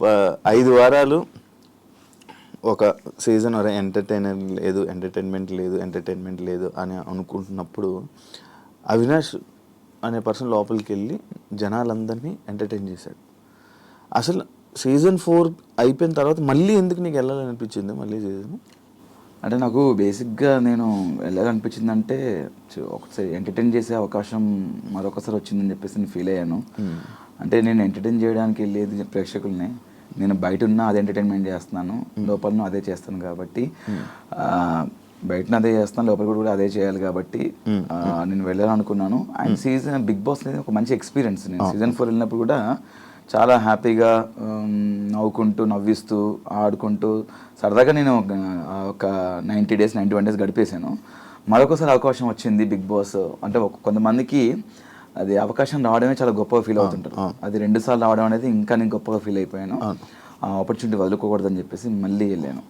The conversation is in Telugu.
5 వారాలు ఒక సీజన్ ఎంటర్టైన్మెంట్ లేదు అని అనుకుంటున్నప్పుడు అవినాష్ అనే పర్సన్ లోపలికి వెళ్ళి జనాలందరినీ ఎంటర్టైన్ చేశాడు. అసలు సీజన్ 4 అయిపోయిన తర్వాత మళ్ళీ ఎందుకు నీకు వెళ్ళాలనిపించింది మళ్ళీ సీజన్? అంటే నాకు బేసిక్గా నేను వెళ్ళాలనిపించిందంటే ఒకసారి ఎంటర్టైన్ చేసే అవకాశం మరొకసారి వచ్చిందని చెప్పేసి నేను ఫీల్ అయ్యాను. అంటే నేను ఎంటర్టైన్ చేయడానికి వెళ్ళేది ప్రేక్షకుల్ని, నేను బయట ఉన్నా అదే ఎంటర్టైన్మెంట్ చేస్తున్నాను, లోపల అదే చేస్తాను కాబట్టి బయటన అదే చేస్తాను, లోపల కూడా అదే చేయాలి కాబట్టి నేను వెళ్ళాలనుకున్నాను. అండ్ సీజన్ బిగ్ బాస్ అనేది ఒక మంచి ఎక్స్పీరియన్స్. నేను సీజన్ 4 వెళ్ళినప్పుడు కూడా చాలా హ్యాపీగా నవ్వుకుంటూ నవ్విస్తూ ఆడుకుంటూ సరదాగా నేను ఒక 90 days 91 days గడిపేశాను. మరొకసారి అవకాశం వచ్చింది బిగ్ బాస్ అంటే కొంతమందికి అది అవకాశం రావడమే చాలా గొప్పగా ఫీల్ అవుతుంటారు. అది 2 సార్లు రావడం అనేది ఇంకా నేను గొప్పగా ఫీల్ అయిపోయాను. ఆ ఆపర్చునిటీ వదులుకోకూడదని చెప్పేసి మళ్ళీ వెళ్ళాను.